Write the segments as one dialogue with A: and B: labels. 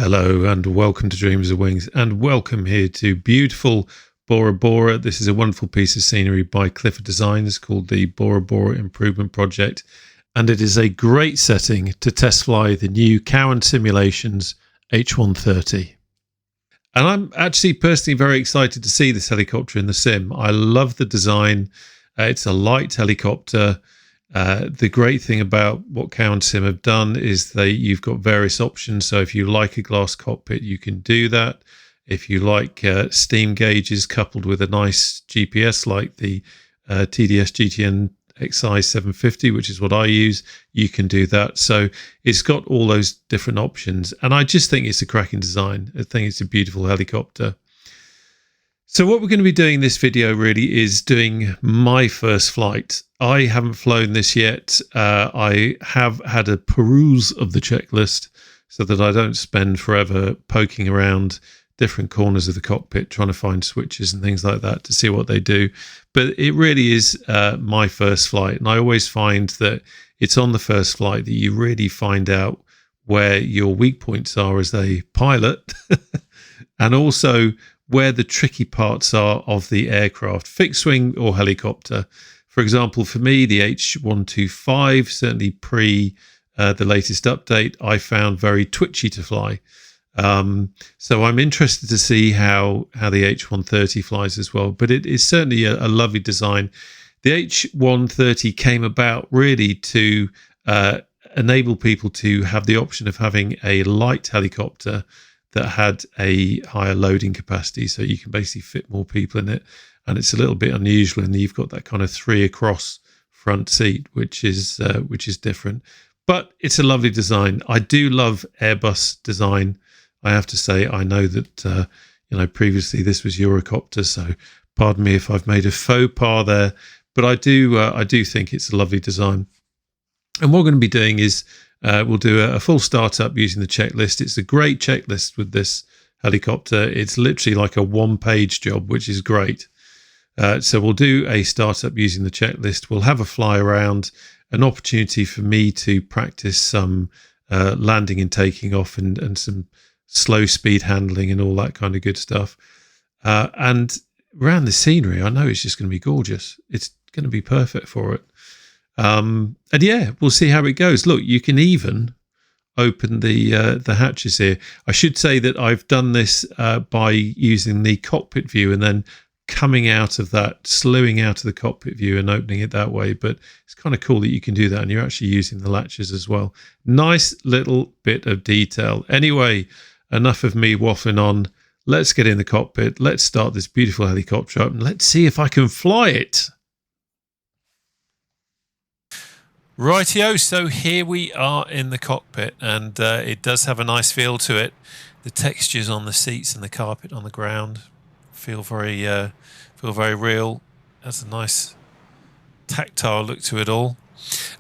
A: Hello and welcome to Dreams of Wings, and welcome here to beautiful Bora Bora. This is a wonderful piece of scenery by CLi4D Designs called the Bora Bora Improvement Project, and it is a great setting to test fly the new Cowan Simulations H130. And I'm actually personally very excited to see this helicopter in the sim. I love the design. It's a light helicopter. The great thing about what CowanSim have done is you've got various options. So if you like a glass cockpit, you can do that. If you like steam gauges coupled with a nice GPS like the TDS GTN XI 750, which is what I use, you can do that. So it's got all those different options. And I just think it's a cracking design. I think it's a beautiful helicopter. So what we're going to be doing in this video really is doing my first flight. I haven't flown this yet. I have had a peruse of the checklist so that I don't spend forever poking around different corners of the cockpit trying to find switches and things like that to see what they do. But it really is my first flight. And I always find that it's on the first flight that you really find out where your weak points are as a pilot and also where the tricky parts are of the aircraft, fixed wing or helicopter. For example, for me, the H125, certainly pre the latest update, I found very twitchy to fly. So I'm interested to see how the H130 flies as well. But it is certainly a lovely design. The H130 came about really to enable people to have the option of having a light helicopter that had a higher loading capacity, so you can basically fit more people in it. And it's a little bit unusual, and you've got that kind of 3 across front seat, which is different. But it's a lovely design. I do love Airbus design. I have to say, I know that previously this was Eurocopter, so pardon me if I've made a faux pas there. But I do think it's a lovely design. And what we're going to be doing is we'll do a full startup using the checklist. It's a great checklist with this helicopter. It's literally like a one-page job, which is great. So we'll do a startup using the checklist. We'll have a fly around, an opportunity for me to practice some landing and taking off and some slow speed handling and all that kind of good stuff. And around the scenery, I know it's just going to be gorgeous. It's going to be perfect for it. And yeah, we'll see how it goes. Look, you can even open the hatches here. I should say that I've done this by using the cockpit view and then coming out of that, slewing out of the cockpit view and opening it that way. But it's kind of cool that you can do that and you're actually using the latches as well. Nice little bit of detail. Anyway, enough of me waffling on. Let's get in the cockpit. Let's start this beautiful helicopter up and let's see if I can fly it. Rightio, so here we are in the cockpit, and it does have a nice feel to it. The textures on the seats and the carpet on the ground feel very real. Has a nice tactile look to it all.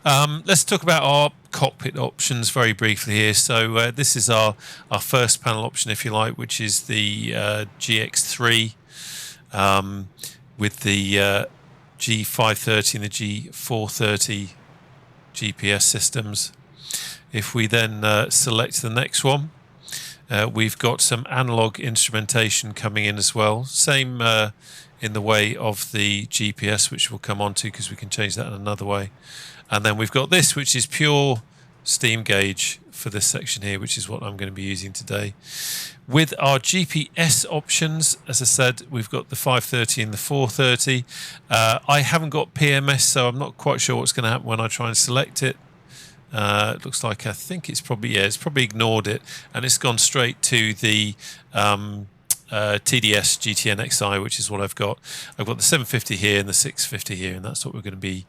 A: Let's talk about our cockpit options very briefly here. So this is our first panel option, if you like, which is the GX3 with the G530 and the G430 GPS systems. If we then select the next one, we've got some analog instrumentation coming in as well. Same in the way of the GPS, which we'll come on to because we can change that in another way. And then we've got this, which is pure steam gauge for this section here, which is what I'm going to be using today. With our GPS options, as I said, we've got the 530 and the 430. I haven't got PMS, so I'm not quite sure what's going to happen when I try and select it. It looks like I think it's probably ignored it, and it's gone straight to the TDS GTN XI, which is what I've got. I've got the 750 here and the 650 here, and that's what we're going to be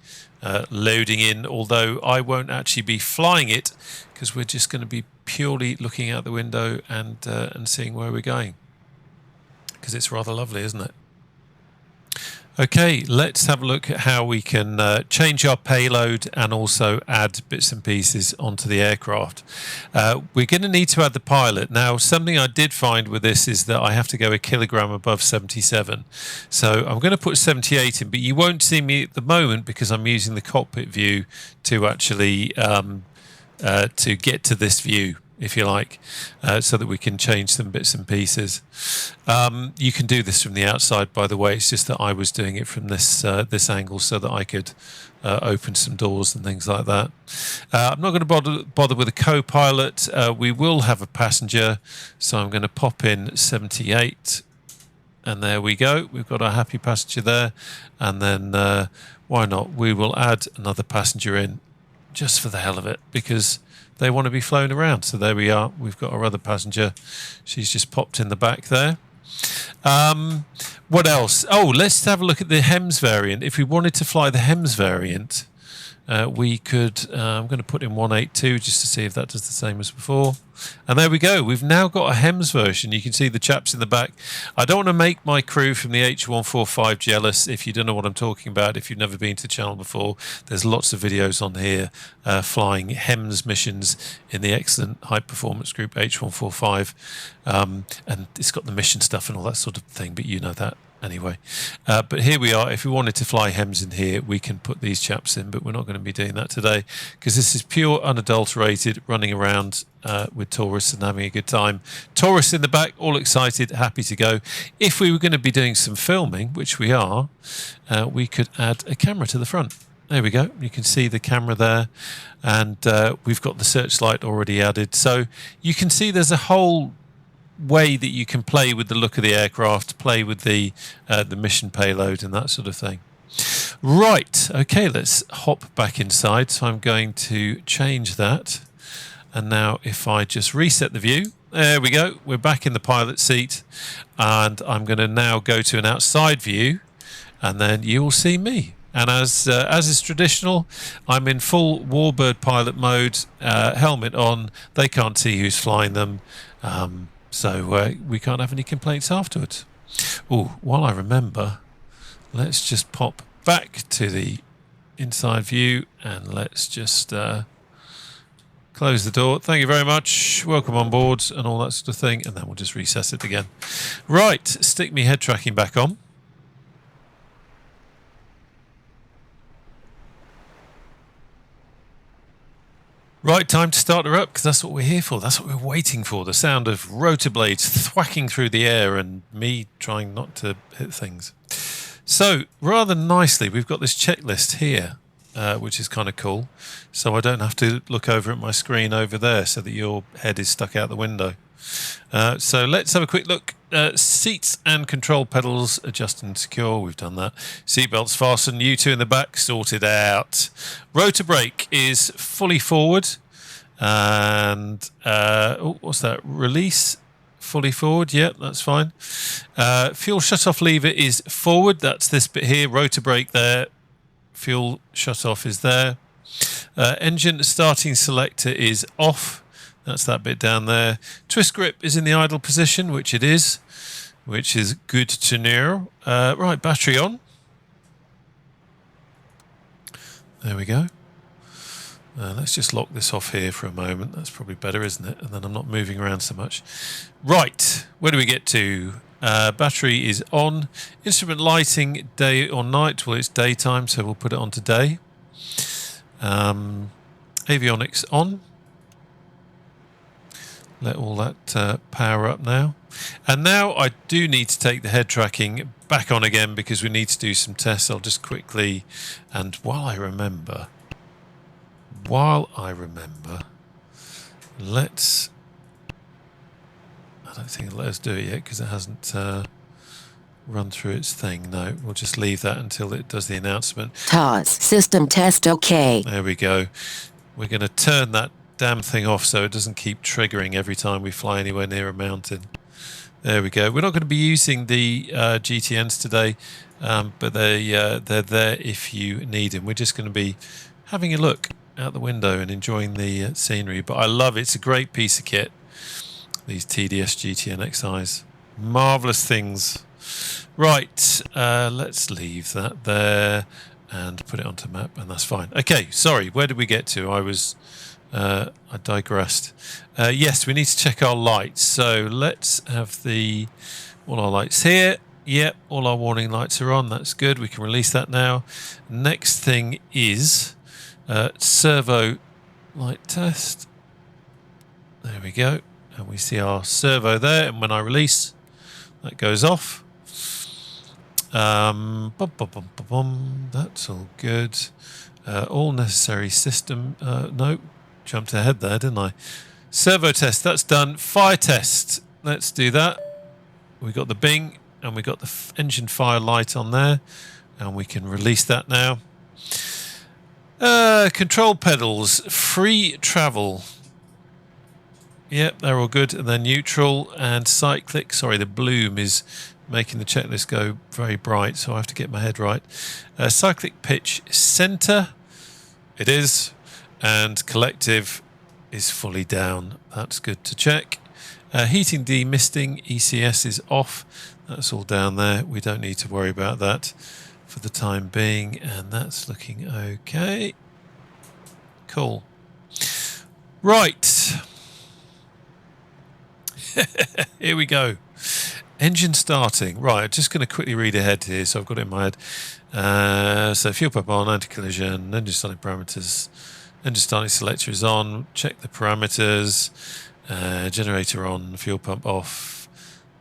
A: loading in, although I won't actually be flying it because we're just going to be purely looking out the window and seeing where we're going, because it's rather lovely, isn't it? Okay, let's have a look at how we can change our payload and also add bits and pieces onto the aircraft. We're going to need to add the pilot. Now, something I did find with this is that I have to go a kilogram above 77. So I'm going to put 78 in, but you won't see me at the moment because I'm using the cockpit view to actually to get to this view. if you like, so that we can change some bits and pieces. You can do this from the outside, by the way. It's just that I was doing it from this angle so that I could open some doors and things like that. I'm not going to bother with a co-pilot. We will have a passenger, so I'm going to pop in 78, and there we go. We've got our happy passenger there, and then why not? We will add another passenger in just for the hell of it, because they want to be flown around. So there we are. We've got our other passenger. She's just popped in the back there. What else? Oh, let's have a look at the HEMS variant. If we wanted to fly the HEMS variant, we could, I'm going to put in 182 just to see if that does the same as before. And there we go. We've now got a HEMS version. You can see the chaps in the back. I don't want to make my crew from the H145 jealous. If you don't know what I'm talking about, if you've never been to the channel before, there's lots of videos on here flying HEMS missions in the excellent high performance group H145. And it's got the mission stuff and all that sort of thing, but you know that anyway. But here we are. If we wanted to fly HEMS in here, we can put these chaps in, but we're not going to be doing that today because this is pure unadulterated running around with tourists and having a good time. Tourists in the back, all excited, happy to go. If we were going to be doing some filming, which we are, we could add a camera to the front. There we go. You can see the camera there, and we've got the searchlight already added. So you can see there's a whole way that you can play with the look of the aircraft, play with the mission payload and that sort of thing. Right, okay, let's hop back inside. So I'm going to change that, and now if I just reset the view, there we go, we're back in the pilot seat, and I'm going to now go to an outside view, and then you will see me. And as is traditional, I'm in full Warbird pilot mode, helmet on. They can't see who's flying them. So we can't have any complaints afterwards. Oh, while I remember, let's just pop back to the inside view and let's just close the door. Thank you very much. Welcome on board and all that sort of thing. And then we'll just recess it again. Right, stick me head tracking back on. Right, time to start her up, because that's what we're here for. That's what we're waiting for. The sound of rotor blades thwacking through the air and me trying not to hit things. So, rather nicely, we've got this checklist here, which is kind of cool. So I don't have to look over at my screen over there so that your head is stuck out the window. So let's have a quick look. Seats and control pedals adjust and secure. We've done that. Seatbelts fastened. You two in the back sorted out. Rotor brake is fully forward. And oh, what's that? Release fully forward. Yeah, that's fine. Fuel shutoff lever is forward. That's this bit here. Rotor brake there. Fuel shutoff is there. Engine starting selector is off. That's that bit down there. Twist grip is in the idle position, which it is, which is good to know. Right, battery on. There we go. Let's just lock this off here for a moment. That's probably better, isn't it? And then I'm not moving around so much. Right, where do we get to? Battery is on. Instrument lighting, day or night. Well, it's daytime, so we'll put it on to day. Avionics on. Let all that power up now. And now I do need to take the head tracking back on again because we need to do some tests. I'll just quickly, and while I remember, let's, I don't think it'll let us do it yet because it hasn't run through its thing. No, we'll just leave that until it does the announcement.
B: TOS, system test OK.
A: There we go. We're going to turn that damn thing off so it doesn't keep triggering every time we fly anywhere near a mountain. There we go. We're not going to be using the GTNs today, but they're there if you need them. We're just going to be having a look out the window and enjoying the scenery. But I love it. It's a great piece of kit, these TDS GTN XIs. Marvellous things. Right, let's leave that there and put it onto map, and that's fine. Okay, sorry, where did we get to? I digressed. Yes, we need to check our lights. So let's have all our lights here. Yep, all our warning lights are on. That's good. We can release that now. Next thing is servo light test. There we go. And we see our servo there, and when I release, that goes off. That's all good. All necessary system. No, jumped ahead there, didn't I? Servo test, that's done. Fire test, let's do that. We got the bing, and we got the engine fire light on there, and we can release that now. Control pedals, free travel. Yep, they're all good. And then neutral and cyclic. Sorry, the bloom is making the checklist go very bright, so I have to get my head right. Cyclic pitch center, it is, and collective is fully down. That's good to check. Heating demisting ECS is off. That's all down there. We don't need to worry about that for the time being, and that's looking okay. Cool. Right. Here we go. Engine starting. Right, I'm just going to quickly read ahead here, so I've got it in my head. So fuel pump on, anti-collision, engine starting parameters, engine starting selector is on, check the parameters, generator on, fuel pump off.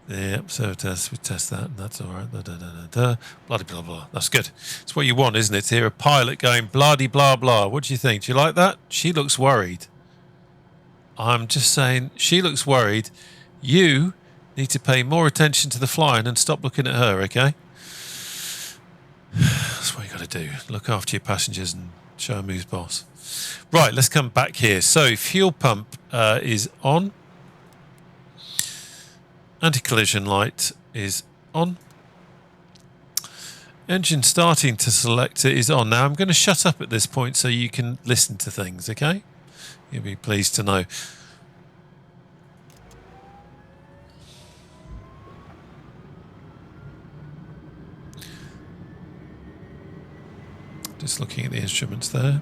A: Yep, so test, we test that, and that's all right. Blah, blah, blah, blah. That's good. It's what you want, isn't it? To hear a pilot going blah-de, blah, blah. What do you think? Do you like that? She looks worried. I'm just saying, she looks worried. You need to pay more attention to the flying and stop looking at her, okay? That's what you got to do. Look after your passengers and show them who's boss. Right, let's come back here. So, fuel pump is on. Anti-collision light is on. Engine starting to selector is on. Now, I'm going to shut up at this point so you can listen to things, okay? You'll be pleased to know. Just looking at the instruments there.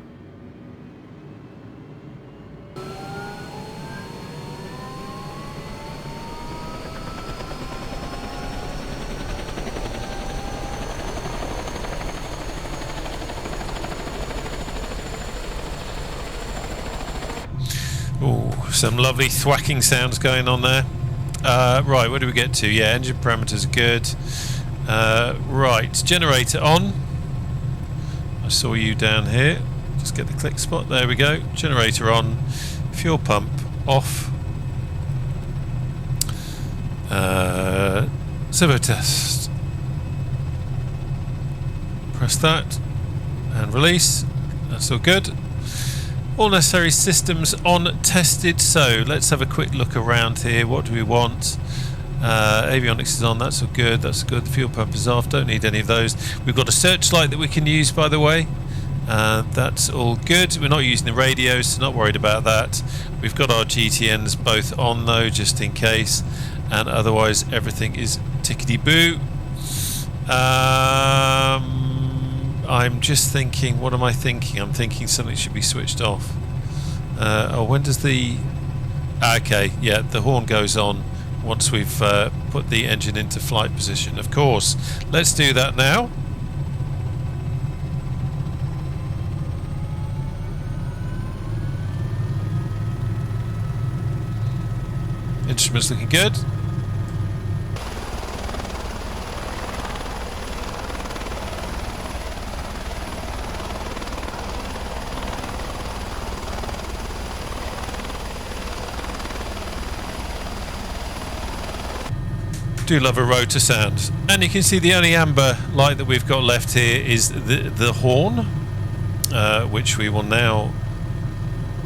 A: Oh, some lovely thwacking sounds going on there. Right, where do we get to? Yeah, engine parameters are good. Right, generator on. I saw you down here. Just get the click spot. There we go. Generator on. Fuel pump off. Servo test. Press that and release. That's all good. All necessary systems on tested. So let's have a quick look around here. What do we want? Avionics is on, that's all good, that's good. The fuel pump is off, don't need any of those. We've got a searchlight that we can use, by the way. That's all good. We're not using the radios, so not worried about that. We've got our GTNs both on though, just in case. And otherwise everything is tickety-boo. I'm just thinking, what am I thinking? I'm thinking something should be switched off. Oh, when does the... Okay, yeah, the horn goes on once we've put the engine into flight position, of course. Let's do that now. Instruments looking good. Do love a rotor sound, and you can see the only amber light that we've got left here is the horn, which we will now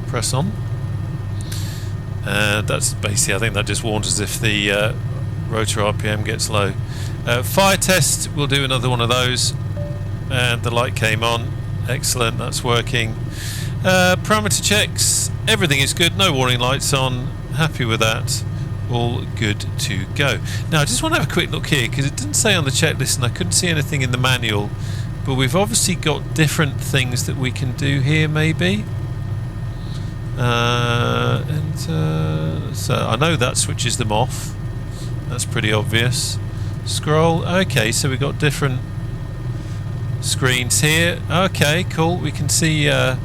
A: press on. That's basically, I think that just warns us if the rotor RPM gets low. Fire test, we'll do another one of those, and the light came on. Excellent, that's working. Parameter checks, everything is good, no warning lights on, happy with that. All good to go. Now I just want to have a quick look here because it didn't say on the checklist and I couldn't see anything in the manual, but we've obviously got different things that we can do here maybe. So I know that switches them off, that's pretty obvious. Scroll, okay, so we've got different screens here. Okay, cool, we can see our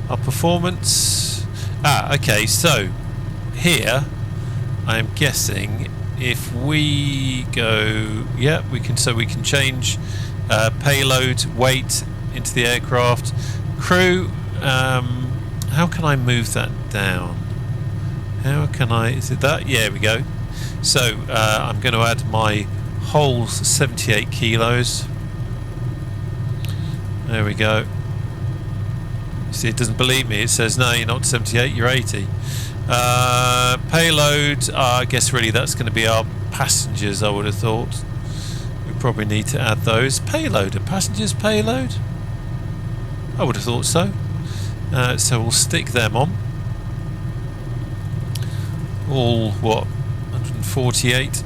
A: performance. Okay, so here, I am guessing if we go, yeah, we can. So we can change payload weight into the aircraft. Crew. How can I move that down? How can I? Is it that? Yeah, we go. So I'm going to add my whole 78 kilos. There we go. You see, it doesn't believe me. It says no, you're not 78, you're 80. Payload, I guess really that's going to be our passengers, I would have thought. We probably need to add those. Payload, a passenger's payload? I would have thought so. So we'll stick them on. All, what, 148?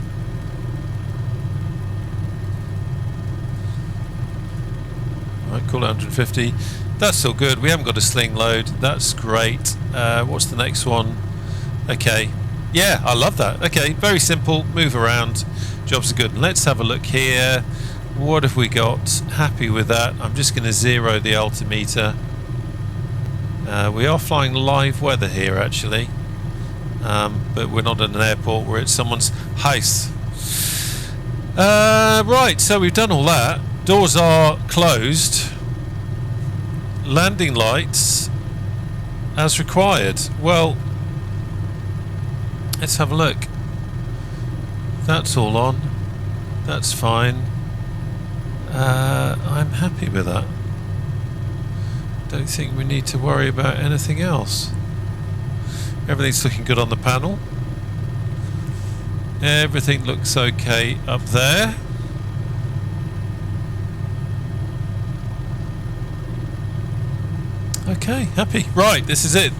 A: I'd call it 150. That's still good. We haven't got a sling load. That's great. What's the next one? Okay. Yeah, I love that. Okay, very simple. Move around. Jobs are good. Let's have a look here. What have we got? Happy with that. I'm just going to zero the altimeter. We are flying live weather here, actually. But we're not at an airport. We're at someone's house. Right, so we've done all that. Doors are closed. Landing lights as required. Well, let's have a look. That's all on. That's fine. I'm happy with that. Don't think we need to worry about anything else. Everything's looking good on the panel. Everything looks okay up there. Okay, happy. Right, this is it.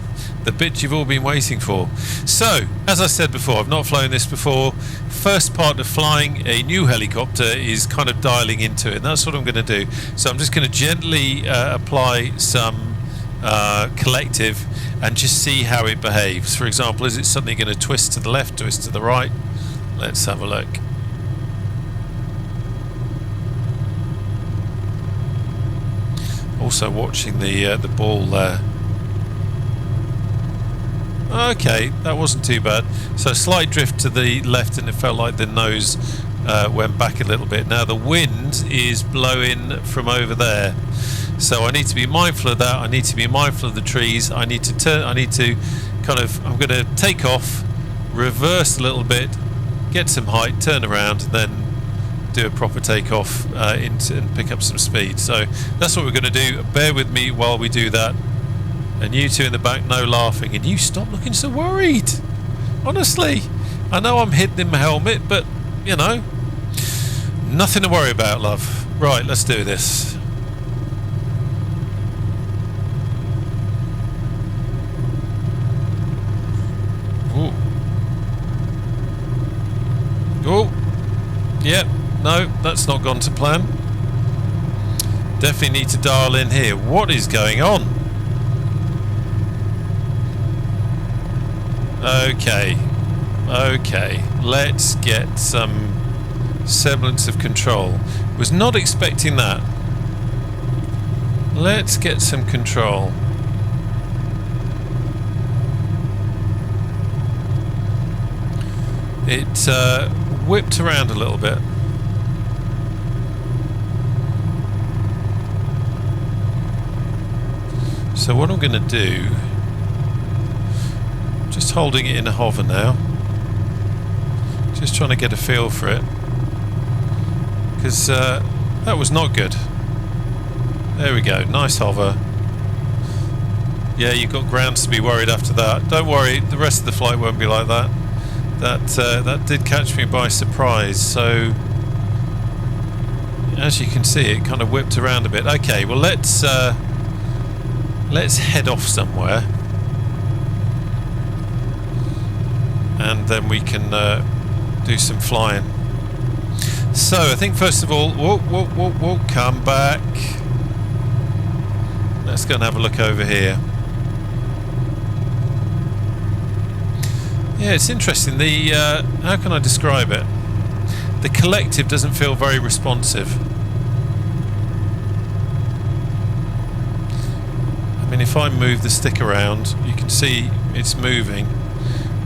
A: The bit you've all been waiting for. So, as I said before, I've not flown this before. First part of flying a new helicopter is kind of dialing into it, and that's what I'm going to do. So I'm just going to gently apply some collective and just see how it behaves. For example, is it suddenly going to twist to the left, twist to the right? Let's have a look. Also watching the ball there. Okay, that wasn't too bad. So slight drift to the left, and it felt like the nose went back a little bit. Now the wind is blowing from over there, so I need to be mindful of that. I need to be mindful of the trees. I need to turn. I need to kind of. I'm going to take off, reverse a little bit, get some height, turn around, then do a proper takeoff and pick up some speed. So that's what we're going to do. Bear with me while we do that. And you two in the back, no laughing. And you stop looking so worried. Honestly, I know I'm hidden in my helmet, but you know, nothing to worry about, love. Right, let's do this. Ooh. Oh, yep. No, that's not gone to plan. Definitely need to dial in here. What is going on? Okay, let's get some semblance of control. Was not expecting that. Let's get some control. It whipped around a little bit. So what I'm going to do, just holding it in a hover now, just trying to get a feel for it, because that was not good. There we go, nice hover. Yeah, you've got grounds to be worried after that. Don't worry, the rest of the flight won't be like that. That did catch me by surprise, so as you can see, it kind of whipped around a bit. Okay, well let's head off somewhere, and then we can do some flying. So I think first of all, whoa, come back. Let's go and have a look over here. Yeah, it's interesting. The how can I describe it? The collective doesn't feel very responsive. I mean, if I move the stick around, you can see it's moving,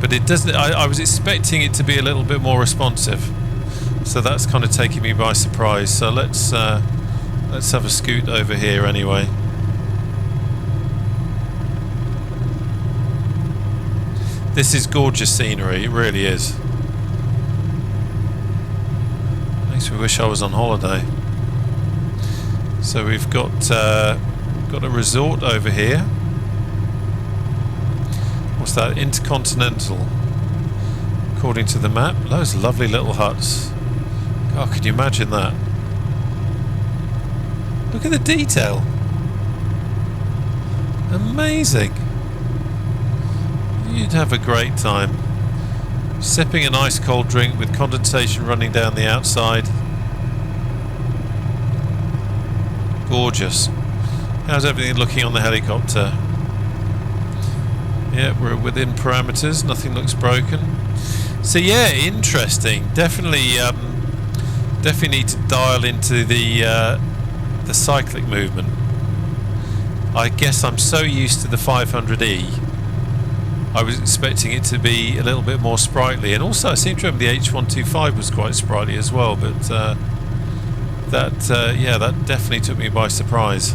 A: but it doesn't. I was expecting it to be a little bit more responsive, so that's kind of taking me by surprise. So let's have a scoot over here anyway. This is gorgeous scenery, it really is. Makes me wish I was on holiday. So we've got a resort over here. What's that? Intercontinental. According to the map, those lovely little huts. God, could you imagine that? Look at the detail. Amazing. You'd have a great time. Sipping a nice cold drink with condensation running down the outside. Gorgeous. How's everything looking on the helicopter? Yeah, we're within parameters. Nothing looks broken. So yeah, interesting. Definitely need to dial into the cyclic movement. I guess I'm so used to the 500E. I was expecting it to be a little bit more sprightly, and also I seem to remember the H125 was quite sprightly as well, but that definitely took me by surprise.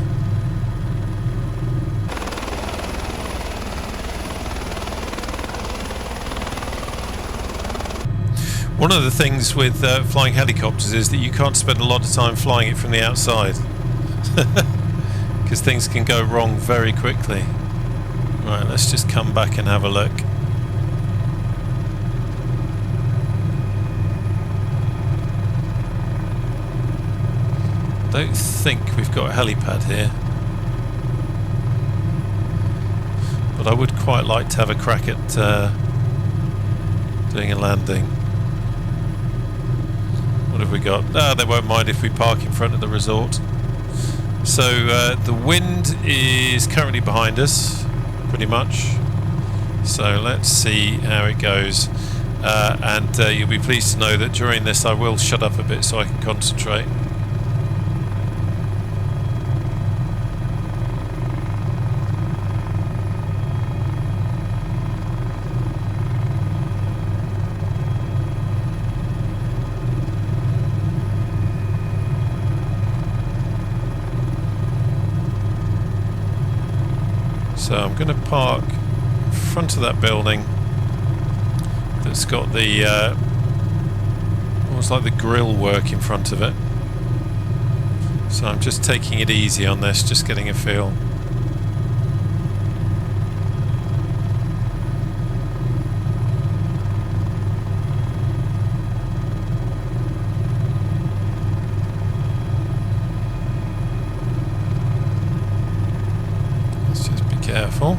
A: One of the things with flying helicopters is that you can't spend a lot of time flying it from the outside because things can go wrong very quickly. Right, let's just come back and have a look. I don't think we've got a helipad here, but I would quite like to have a crack at doing a landing. What have we got? They won't mind if we park in front of the resort. So the wind is currently behind us, pretty much. So let's see how it goes. And you'll be pleased to know that during this I will shut up a bit so I can concentrate. So I'm going to park in front of that building that's got the almost like the grill work in front of it. So I'm just taking it easy on this, just getting a feel. Careful.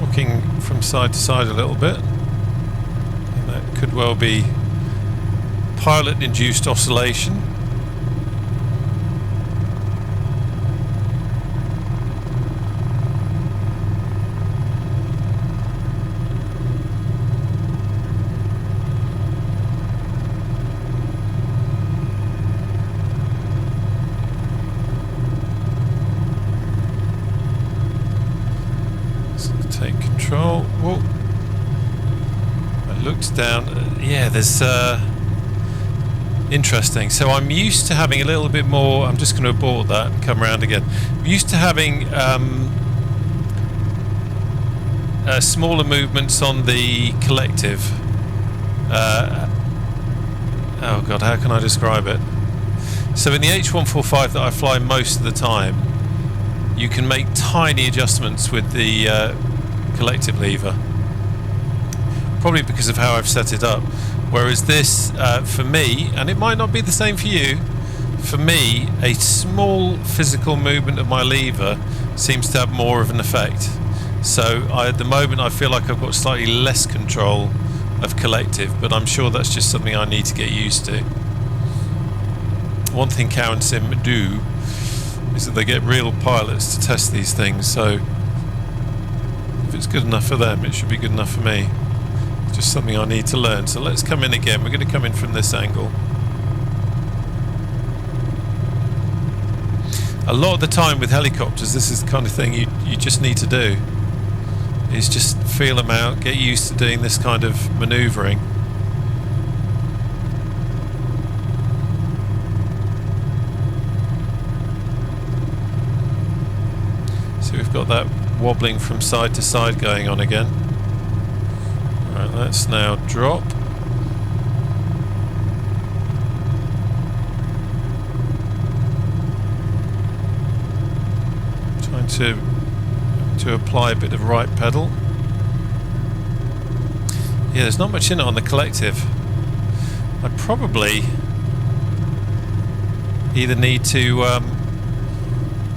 A: Walking from side to side a little bit. And that could well be pilot-induced oscillation. Take control. Whoa. I looked down. Yeah, there's interesting. So I'm used to having a little bit more. I'm just going to abort that and come around again. I'm used to having smaller movements on the collective. Oh god, how can I describe it? So in the H145 that I fly most of the time, you can make tiny adjustments with the collective lever, probably because of how I've set it up. Whereas this, for me, and it might not be the same for you, for me, a small physical movement of my lever seems to have more of an effect. So at the moment I feel like I've got slightly less control of collective, but I'm sure that's just something I need to get used to. One thing CowanSim do is that they get real pilots to test these things, so if it's good enough for them, it should be good enough for me. It's just something I need to learn. So let's come in again. We're going to come in from this angle. A lot of the time with helicopters, this is the kind of thing you just need to do, is just feel them out, get used to doing this kind of manoeuvring. So we've got that wobbling from side to side going on again. Alright, let's now drop. Trying to apply a bit of right pedal. Yeah, there's not much in it on the collective. I probably either need to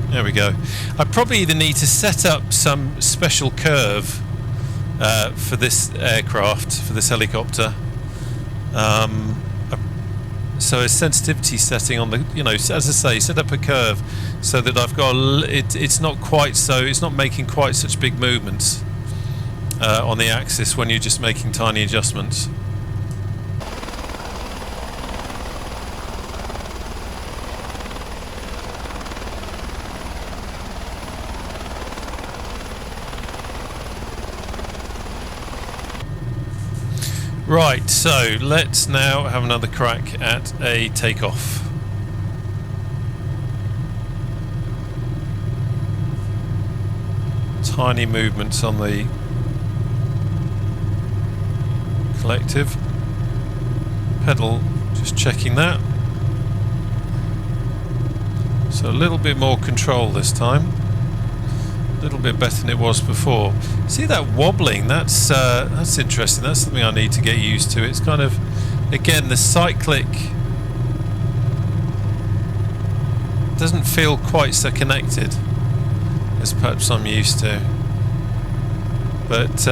A: there we go. I probably either need to set up some special curve for this aircraft, for this helicopter. So a sensitivity setting on the, you know, as I say, set up a curve so that I've got it's not quite so, it's not making quite such big movements on the axis when you're just making tiny adjustments. Right, so let's now have another crack at a takeoff. Tiny movements on the collective. Pedal, just checking that. So a little bit more control this time. A little bit better than it was before. See that wobbling? That's interesting. That's something I need to get used to. It's kind of, again, the cyclic doesn't feel quite so connected as perhaps I'm used to. But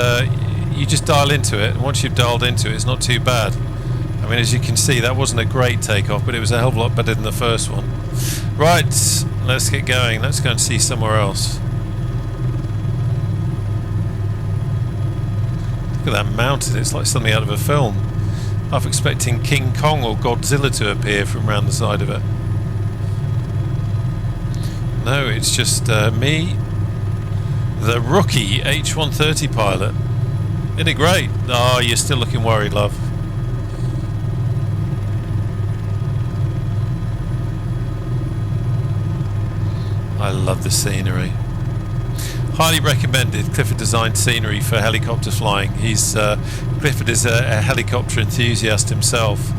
A: you just dial into it, and once you've dialed into it, it's not too bad. I mean, as you can see, that wasn't a great takeoff, but it was a hell of a lot better than the first one. Right, let's get going. Let's go and see somewhere else. Look at that mountain, it's like something out of a film. I'm expecting King Kong or Godzilla to appear from around the side of it. No, it's just me, the rookie H130 pilot. Isn't it great? Oh, you're still looking worried, love. I love the scenery. Highly recommended Clifford designed scenery for helicopter flying. Clifford is a helicopter enthusiast himself,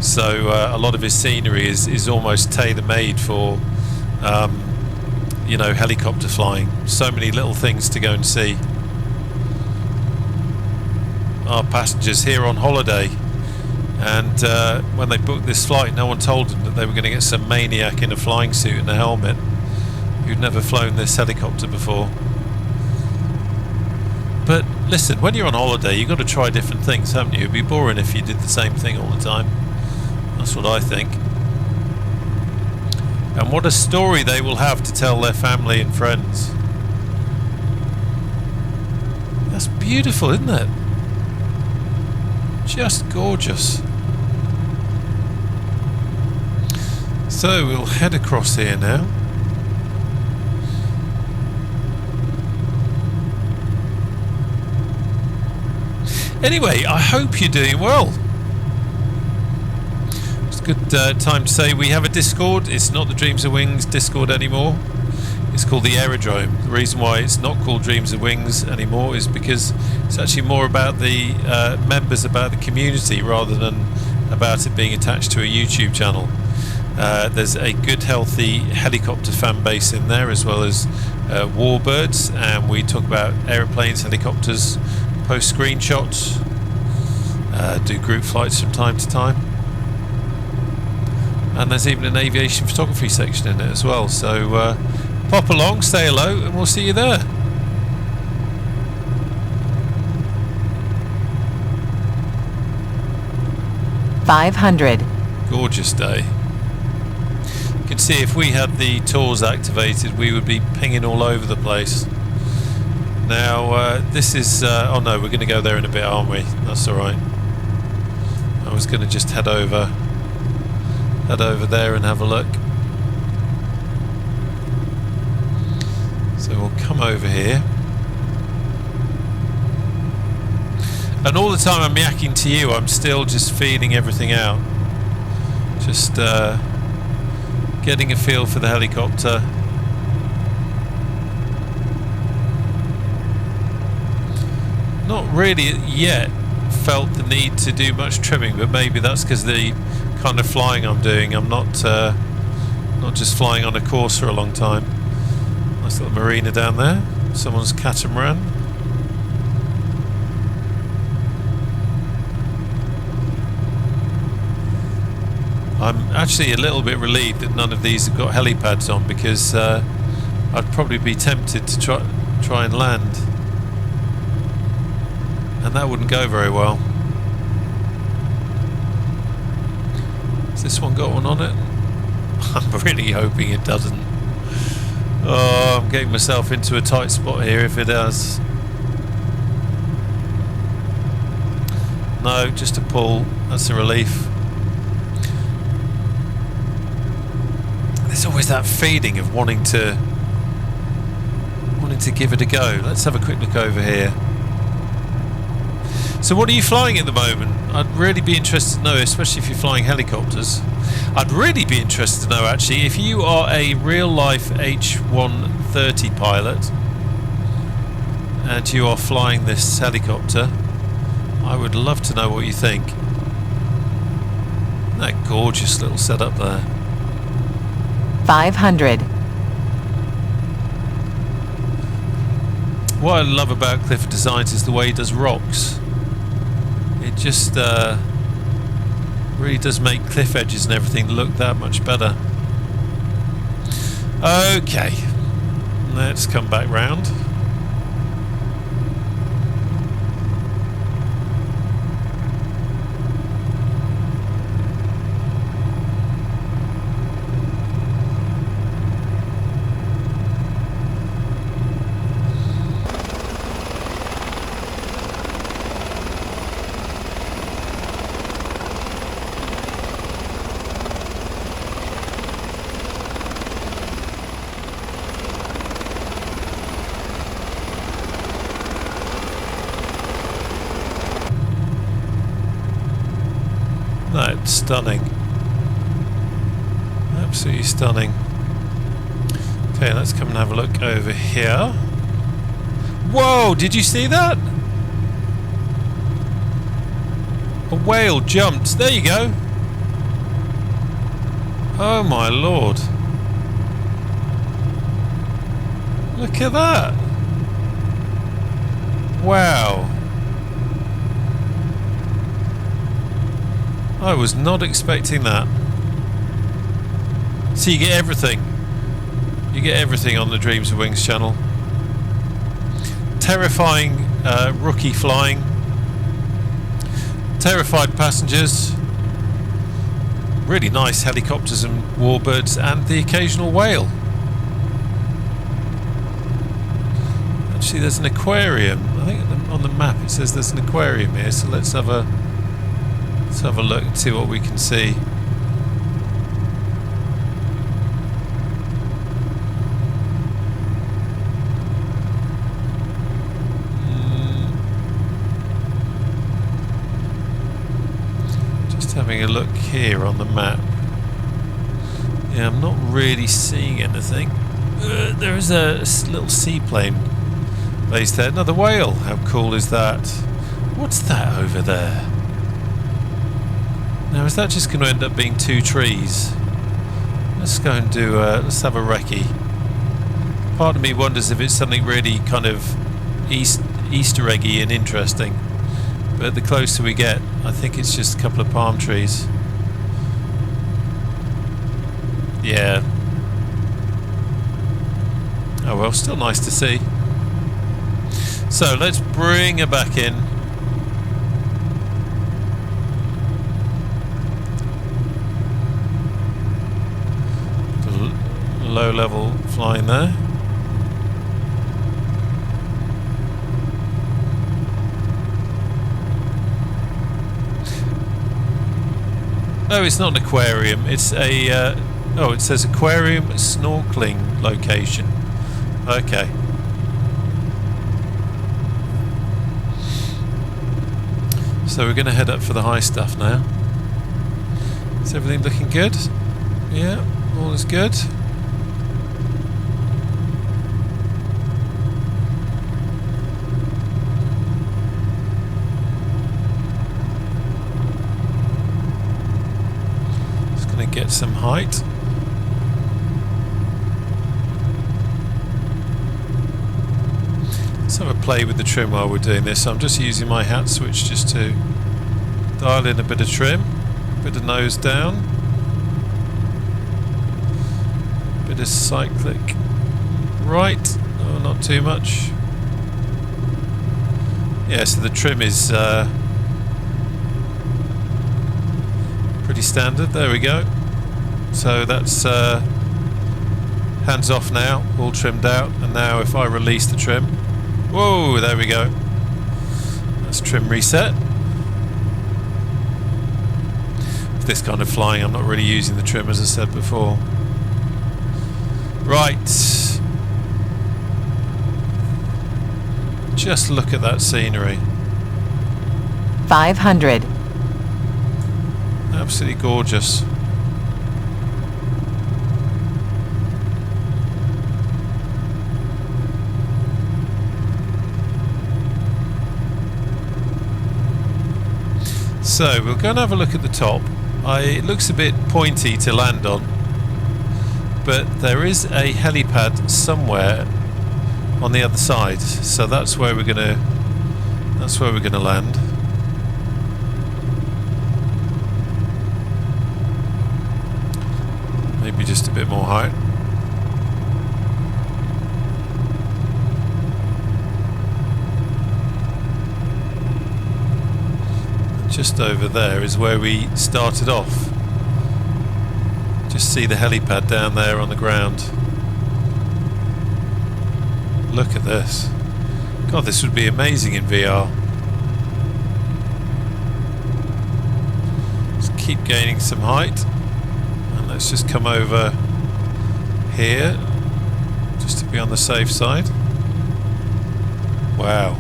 A: so a lot of his scenery is almost tailor-made for you know, helicopter flying. So many little things to go and see. Our passengers here on holiday, and when they booked this flight, no one told them that they were going to get some maniac in a flying suit and a helmet who'd never flown this helicopter before. But listen, when you're on holiday, you've got to try different things, haven't you? It'd be boring if you did the same thing all the time. That's what I think. And what a story they will have to tell their family and friends. That's beautiful, isn't it? Just gorgeous. So we'll head across here now. Anyway, I hope you're doing well. It's a good time to say we have a Discord. It's not the Dreams of Wings Discord anymore. It's called the Aerodrome. The reason why it's not called Dreams of Wings anymore is because it's actually more about the members, about the community, rather than about it being attached to a YouTube channel. There's a good, healthy helicopter fan base in there, as well as warbirds, and we talk about aeroplanes, helicopters, post screenshots, do group flights from time to time, and there's even an aviation photography section in it as well. So pop along, say hello, and we'll see you there.
B: $500.
A: Gorgeous day. You can see if we had the tours activated, we would be pinging all over the place. Now this is oh no, we're going to go there in a bit, aren't we? That's alright. I was going to just head over there and have a look. So we'll come over here. And all the time I'm yakking to you, I'm still just feeling everything out. Just getting a feel for the helicopter. Not really yet felt the need to do much trimming, but maybe that's because the kind of flying I'm doing. I'm not just flying on a course for a long time. Nice little marina down there. Someone's catamaran. I'm actually a little bit relieved that none of these have got helipads on, because I'd probably be tempted to try and land, and that wouldn't go very well. Has this one got one on it? I'm really hoping it doesn't. Oh, I'm getting myself into a tight spot here if it does. No, just a pull. That's a relief. There's always that feeling of wanting to give it a go. Let's have a quick look over here. So what are you flying at the moment? I'd really be interested to know, especially if you're flying helicopters. I'd really be interested to know, actually, if you are a real-life H130 pilot and you are flying this helicopter, I would love to know what you think. Isn't that gorgeous little setup there?
B: 500.
A: What I love about CLi4D Designs is the way he does rocks. It just really does make cliff edges and everything look that much better. Okay, let's come back round. That's stunning. Absolutely stunning. Okay, let's come and have a look over here. Whoa, did you see that? A whale jumped. There you go. Oh my lord. Look at that. Wow. I was not expecting that. So you get everything. You get everything on the Dreams of Wings channel. Terrifying rookie flying. Terrified passengers. Really nice helicopters and warbirds, and the occasional whale. Actually, there's an aquarium. I think on the map it says there's an aquarium here, so let's have a look and see what we can see. Just having a look here on the map. Yeah, I'm not really seeing anything. There is a little seaplane based there. Another whale. How cool is that? What's that over there? Now, is that just going to end up being two trees? Let's go and do, let's have a recce. Part of me wonders if it's something really kind of Easter eggy and interesting. But the closer we get, I think it's just a couple of palm trees. Yeah. Oh well, still nice to see. So, let's bring her back in. Low level flying there. No, it's not an aquarium. It's a oh, it says aquarium snorkeling location. Okay. So we're going to head up for the high stuff now. Is everything looking good? Yeah, all is good. Just going to get some height. Let's have a play with the trim while we're doing this. I'm just using my hat switch just to dial in a bit of trim, a bit of nose down, a bit of cyclic right, oh, not too much. Yeah, so the trim is pretty standard. There we go. So that's hands off now, all trimmed out, and now if I release the trim, whoa, there we go. That's trim reset. For this kind of flying, I'm not really using the trim, as I said before. Right. Just look at that scenery.
B: 500.
A: Absolutely gorgeous. So we'll go and have a look at the top. It looks a bit pointy to land on, but there is a helipad somewhere on the other side, so that's where we're gonna land. Maybe just a bit more height. Just over there is where we started off. Just see the helipad down there on the ground. Look at this. God, this would be amazing in VR. Let's keep gaining some height. And let's just come over here, just to be on the safe side. Wow.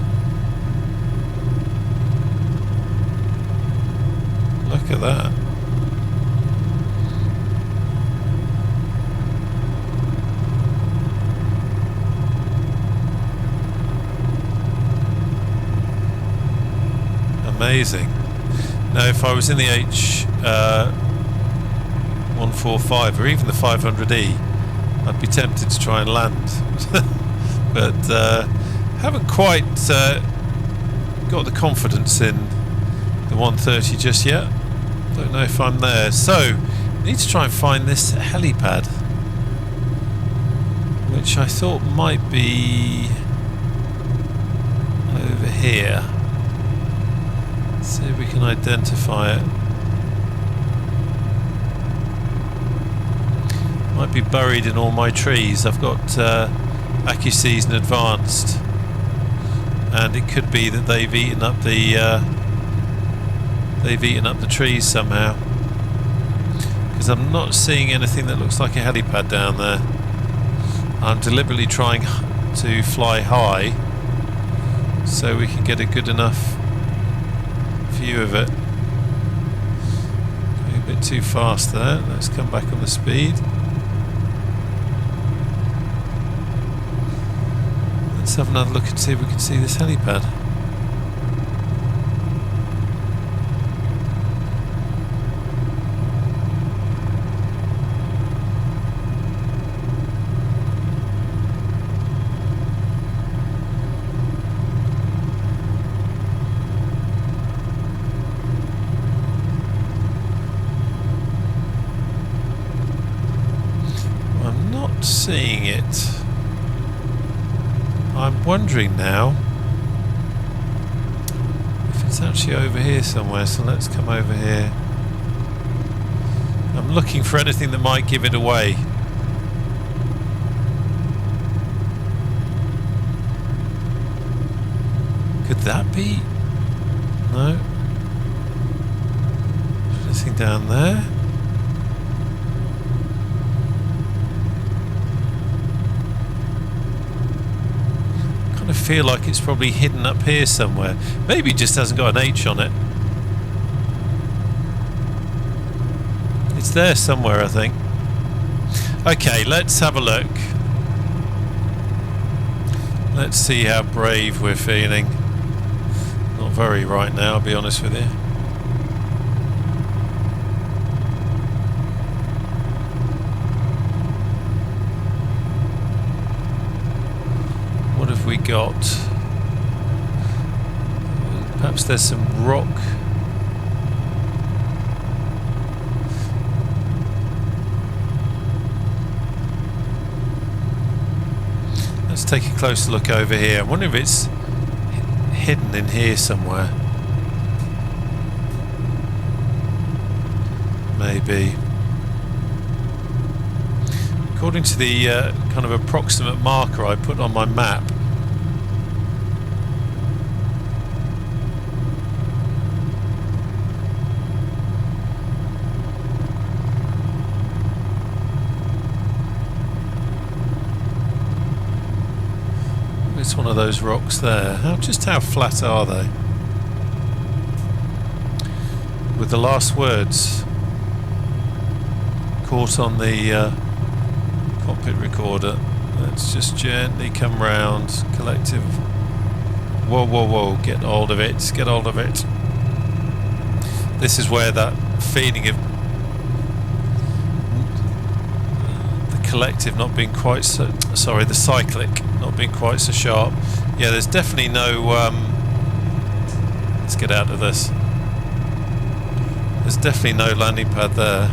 A: Look at that. Amazing. Now if I was in the H145 or even the 500E, I'd be tempted to try and land. But haven't quite got the confidence in the 130 just yet. Don't know if I'm there. So, need to try and find this helipad, which I thought might be over here. Let's see if we can identify it. Might be buried in all my trees. I've got AccuSeason Advanced, and it could be that they've eaten up the trees somehow, because I'm not seeing anything that looks like a helipad down there. I'm deliberately trying to fly high so we can get a good enough view of it. Going a bit too fast there. Let's come back on the speed. Let's have another look and see if we can see this helipad. Seeing it. I'm wondering now if it's actually over here somewhere, so let's come over here. I'm looking for anything that might give it away. Could that be? No. Anything down there? feel like it's probably hidden up here somewhere. Maybe it just hasn't got an H on it. It's there somewhere, I think. Okay, let's have a look. Let's see how brave we're feeling. Not very right now, I'll be honest with you. What have we got? Perhaps there's some rock. Let's take a closer look over here. I wonder if it's hidden in here somewhere. Maybe. According to the kind of approximate marker I put on my map, it's one of those rocks there. Just how flat are they? With the last words caught on the cockpit recorder. Let's just gently come round. Collective. Whoa, whoa, whoa. Get hold of it. Get hold of it. This is where that feeling of the collective not being quite so... Sorry, the cyclic not being quite so sharp. Yeah, there's definitely no... let's get out of this. There's definitely no landing pad there.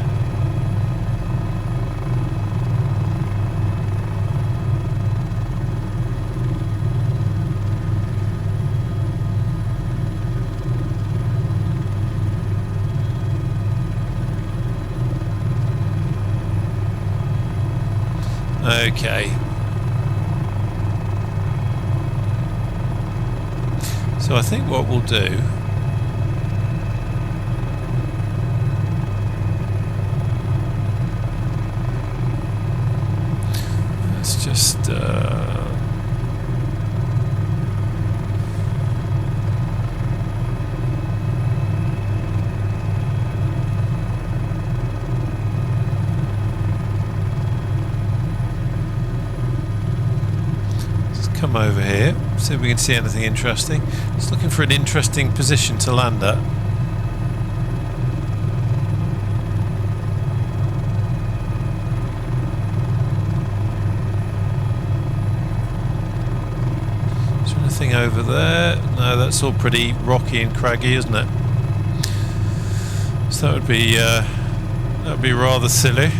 A: Okay. So I think what we'll do let's just come over here, see if we can see anything interesting. Just looking for an interesting position to land at. Is there anything over there? No, that's all pretty rocky and craggy, isn't it? So that would be rather silly.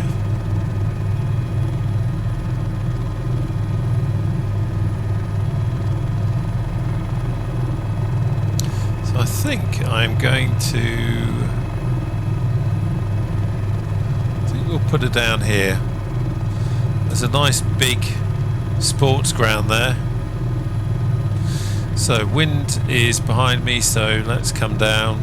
A: I think I'm going to... I think we'll put it down here. There's a nice big sports ground there. So wind is behind me, so let's come down.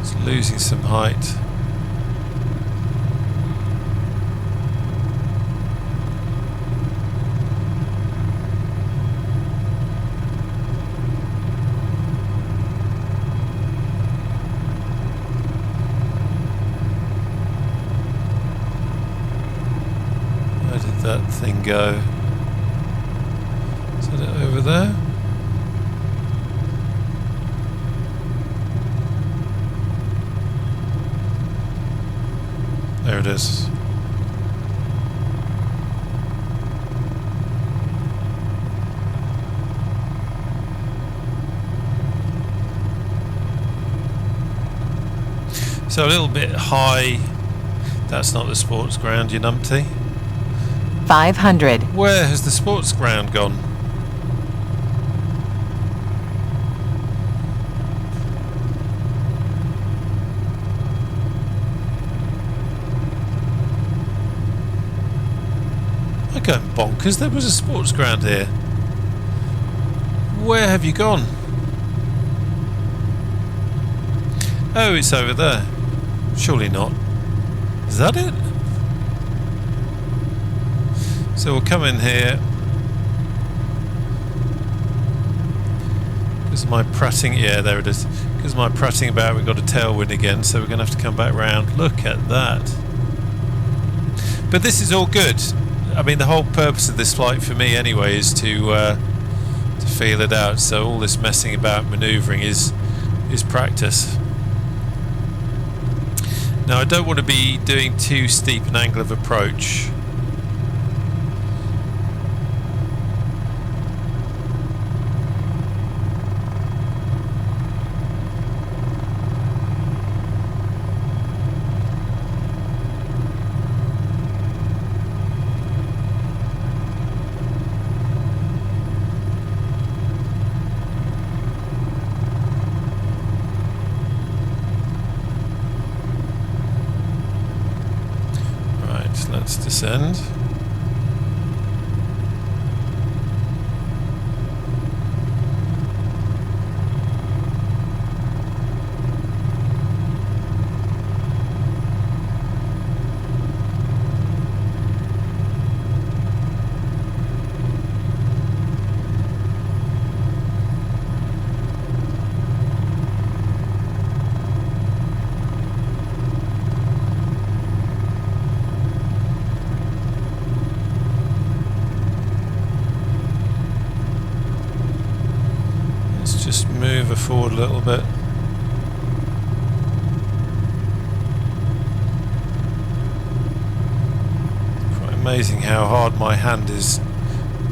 A: It's losing some height. That thing go? Is that it over there? There it is. So a little bit high. That's not the sports ground, you numpty.
B: 500.
A: Where has the sports ground gone? I'm going bonkers. There was a sports ground here. Where have you gone? Oh, it's over there. Surely not. Is that it? So we'll come in here. Because my prattling, yeah, there it is. Because my prattling about, we've got a tailwind again, so we're going to have to come back round. Look at that. But this is all good. I mean, the whole purpose of this flight for me anyway is to feel it out. So all this messing about, manoeuvring is practice. Now I don't want to be doing too steep an angle of approach. Let's descend. Just move her forward a little bit. Quite amazing how hard my hand is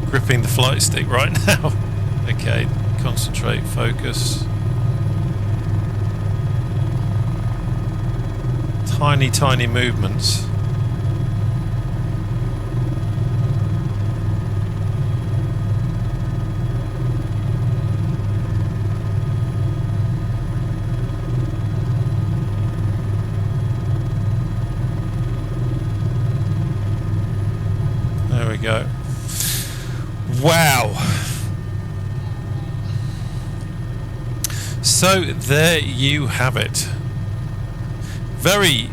A: gripping the flight stick right now. Okay, concentrate, focus. Tiny, tiny movements. There we go. Wow. So there you have it. Very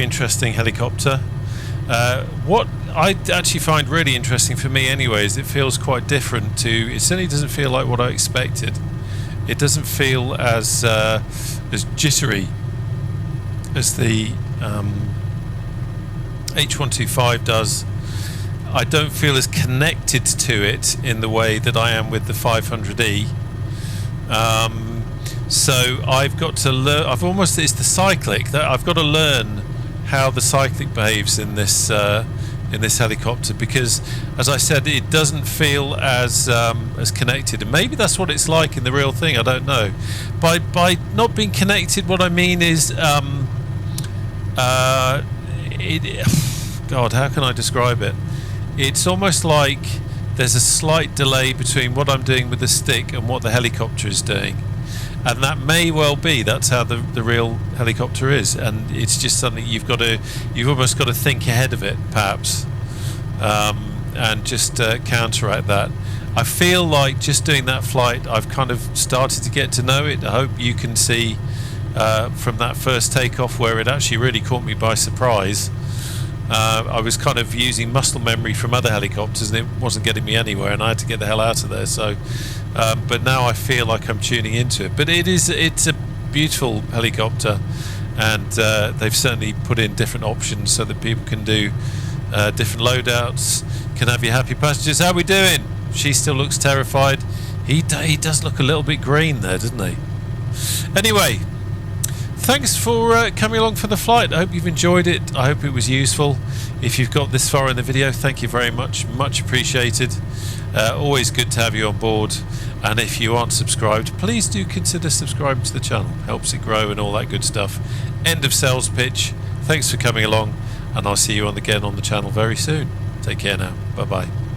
A: interesting helicopter. What I actually find really interesting for me anyway is it feels quite different to, it certainly doesn't feel like what I expected. It doesn't feel as jittery as the H125 does. I don't feel as connected to it in the way that I am with the 500E. So I've got to learn. It's the cyclic that I've got to learn how the cyclic behaves in this helicopter, because, as I said, it doesn't feel as connected, and maybe that's what it's like in the real thing. I don't know. By not being connected, what I mean is, God, how can I describe it? It's almost like there's a slight delay between what I'm doing with the stick and what the helicopter is doing, and that may well be that's how the real helicopter is, and it's just something you've almost got to think ahead of it, perhaps, and just counteract that. I feel like just doing that flight, I've kind of started to get to know it. I hope you can see from that first takeoff where it actually really caught me by surprise. I was kind of using muscle memory from other helicopters and it wasn't getting me anywhere, and I had to get the hell out of there. So, but now I feel like I'm tuning into it. But it's a beautiful helicopter, and they've certainly put in different options so that people can do different loadouts, can have your happy passengers. How are we doing? She still looks terrified. He does look a little bit green there, doesn't he? Anyway, thanks for coming along for the flight. I hope you've enjoyed it. I hope it was useful. If you've got this far in the video, thank you very much. Much appreciated. Always good to have you on board. And if you aren't subscribed, please do consider subscribing to the channel. Helps it grow and all that good stuff. End of sales pitch. Thanks for coming along, and I'll see you again on the channel very soon. Take care now. Bye-bye.